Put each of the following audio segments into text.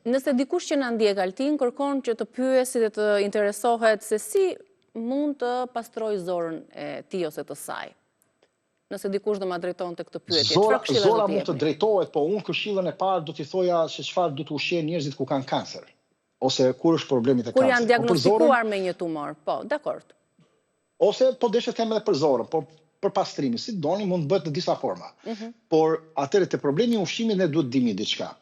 Nëse dikush që na ndjek Altin kërkon që të pyesi dhe të interesohet se si mund të pastroj zorën e tij ose të saj. Nëse dikush do ma drejton të këtë pyetje, çfarë këshilla do Zora t'i mund të jepni? drejtohet, po unë këshillën e parë do t'i thoja se çfarë do të ushqejnë njerëzit ku kanë kancer, ose kur është problemi te Kur kancer. janë diagnostikuar me një tumor, po, dakord. Ose po deshe them edhe për zorën, po për pastrimin, si doni mund të bëhet në disa forma. Por atëherë te problemi i ushqimit ne duhet dimi diçka.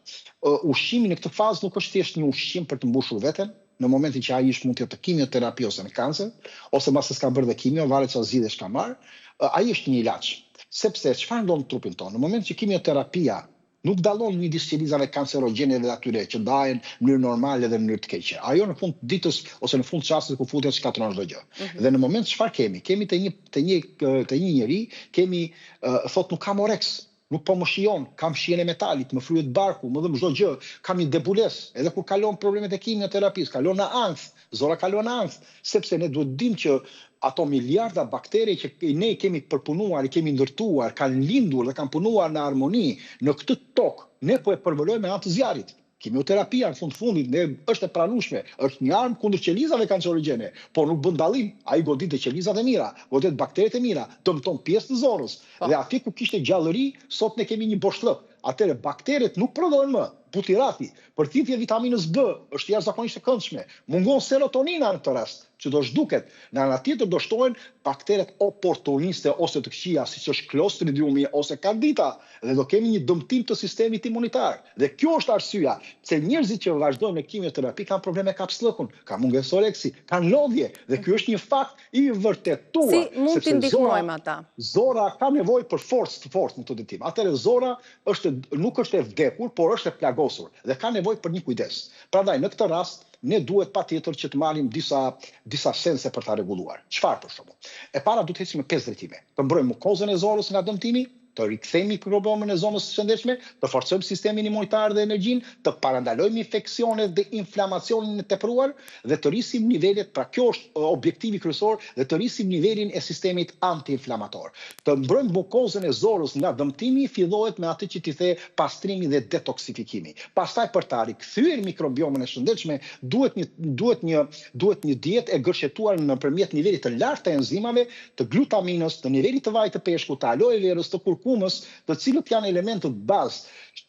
Ushqimi në këtë fazë nuk është thjesht një ushqim për të mbushur veten, në momentin që ai është mund të jetë kimioterapi ose në kancer, ose mbas s'ka bërë dhe kimio, varet çfarë zgjidhje ka marr, ai është një ilaç. Sepse çfarë ndon në trupin tonë? Në moment që kimioterapia nuk dallon midis qelizave kancerogjene dhe atyre që ndahen në mënyrë normale dhe në mënyrë të keqe. Ajo në fund ditës ose në fund çastit ku futet shkatron çdo gjë. Dhe në moment çfarë kemi? Kemi te një njeri, kemi thot nuk kam oreks, nuk po më shijon, kam shijen e metalit, më fryet barku, më dhëm çdo gjë, kam një debulesë, edhe kur kalon problemet e kimioterapisë, kalon në ankth, zora kalon në ankth, sepse ne duhet dim që ato miliarda bakteri që ne kemi përpunuar, i kemi ndërtuar, kanë lindur dhe kanë punuar në harmoni në këtë tokë, ne po e përvolojmë me anë të zjarrit. Kimioterapia në fundit është e pranueshme, është një armë kundër qelizave kancerogjene, por nuk bën dallim, ai godit të qelizat e mira, godit bakteret e mira, dëmton pjesë të zorës. Dhe aty ku kishte gjallëri, sot ne kemi një boshllëk. Atëre bakteret nuk prodhohen më. Butirati, përthithje vitaminës B është jashtëzakonisht e këndshme. Mungon serotonina në këtë rast, që do zhduket. Në anë tjetër do shtohen bakteret oportuniste ose të këqija, siç është Clostridiumi ose Candida, dhe do kemi një dëmtim të sistemit imunitar. Dhe kjo është arsyeja pse njerëzit që vazhdojnë me kimioterapi kanë probleme me kapslëkun, kanë mungesë oreksi, kanë lodhje, dhe ky është një fakt i vërtetuar. Si mund t'i ndihmojmë ata? Zora ka nevojë për forcë të fortë në këtë ditim. Atëherë zora nuk është e vdekur, por është e plagosur dhe ka nevojë për një kujdes. Prandaj në këtë rast ne duhet patjetër që të marrim disa sense për ta rregulluar. Çfarë për shembull? E para duhet të ecim me 5 drejtime. Të mbrojmë mukozën e zorës nga dëmtimi, të rikthejmë mikrobiomën e zonës së shëndetshme, të forcojmë sistemin imunitar dhe energjinë, të parandalojmë infeksionet dhe inflamacionin e tepruar dhe të rrisim nivelet, pra kjo është objektivi kryesor, dhe të rrisim nivelin e sistemit antiinflamator. Të mbrojmë mukozën e zorës nga dëmtimi fillohet me atë që ti the pastrimi dhe detoksifikimi. Pastaj për ta rikthyer mikrobiomën e shëndetshme duhet një dietë e gërshetuar nëpërmjet nivelit të lartë të enzimave, të glutaminës, të nivelit të vajit të peshkut, të aloe verës, të kurkumës, të cilët janë elementët bazë.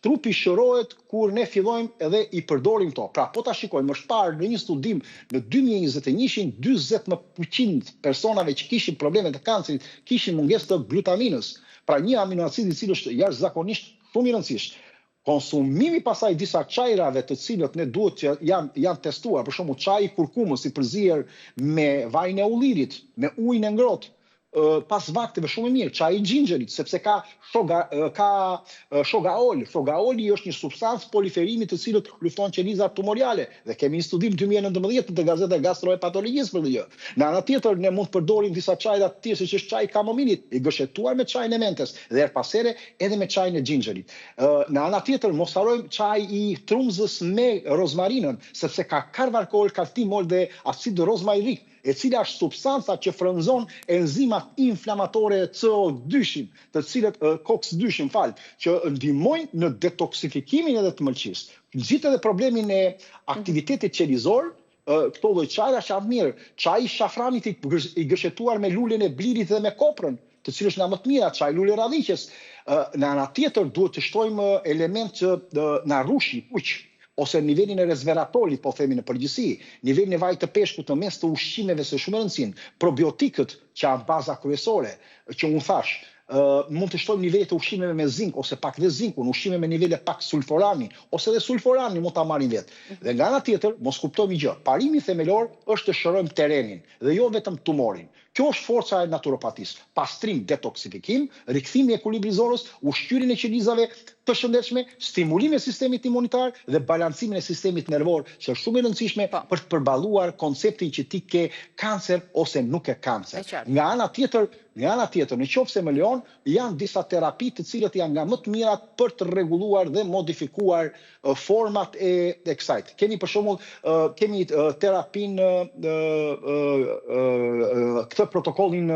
Trupi shërohet kur ne fillojmë edhe i përdorim to. Pra, po ta shikojmë, është parë në një studim në 2021 40% personave që kishin probleme të kancerit kishin mungesë të glutaminës. Pra, një aminoacid i cili është jashtëzakonisht shumë i rëndësishëm. Konsumimi pasaj disa çajrave të cilët ne duhet që janë testuar, për shembull çaji kurkumës i përzier me vajin e ullirit, me ujin e ngrohtë, pas vakteve shumë e mirë, çaji i xhinxherit, sepse ka shogaol. Shogaoli është një substancë poliferimi të cilët lufton qelizat tumorale dhe kemi një studim 2019 në gazetën gastroenterologjisë për këtë. Në anën tjetër ne mund të përdorim disa çajra të tjerë siç është çaji i kamomilit, i gërshetuar me çajin e mentes dhe her pas here edhe me çajin e xhinxherit. Në anën tjetër mos harrojmë çaji i trumzës me rozmarinën, sepse ka karvarkol, kaltimol dhe acid rozmarinik, e cila është substanca që frënzon enzimat inflamatore CO2, të cilët COX-2, që ndihmojnë në detoksifikimin edhe të mëlçisë. Nxit edhe problemin e aktivitetit qelizor, këto lloj çajra shaf mirë, çaji i shafranit i gërshetuar me lulen e blirit dhe me koprën, të cilës nga më të mira, çaji lule radhiqes. Në anën tjetër duhet të shtojmë element që na rushi kuq, ose nivelin e resveratorit, po themi në përgjithësi, nivelin e vajit të peshkut në mes të ushqimeve së shumë rëndësinë, probiotikët që janë baza kryesore, që unë thash, mund të shtojmë nivelet e ushqimeve me zink ose pak dhe zinkun, ushqime me nivele pak sulforani, ose dhe sulforani mund ta marrim vetë. Dhe nga ana tjetër, mos kuptojmë gjë, parimi themelor është të shërojmë terrenin dhe jo vetëm tumorin. Kjo është forca e naturopatisë. Pastrim, detoksifikim, rikthimi i ekuilibrit zorës, ushqyerjen e qelizave të shëndetshme, stimulimi i sistemit imunitar dhe balancimin e sistemit nervor, që është shumë e rëndësishme për të përballuar konceptin që ti ke kancer ose nuk ke kancer. Nga ana tjetër, nëse më lejon, janë disa terapi të cilët janë nga më të mirat për të rregulluar dhe modifikuar format e kësaj. Kemi për shembull, kemi terapinë këtë protokollin,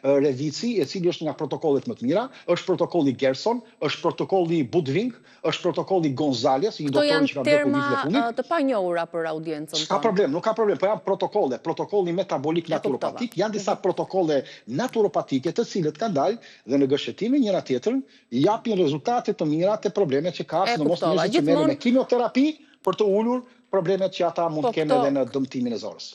Revici, e cili është nga protokollet më të mira, është protokolli Gerson, është protokolli Budving, është protokolli Gonzales, një doktor që ka bërë vitin e fundit. Këto janë terma të panjohura për audiencën tonë. Ka problem, nuk ka problem, po janë protokolle, protokolli metabolik naturopatik, janë disa protokolle naturopatike të cilët kanë dalë dhe në gëshëtimin njëra tjetrën japin rezultate të mira të problemet që ka, sidomos njerëzit që merren me kimioterapi për të ulur problemet që ata mund të kenë edhe në dëmtimin e zorës.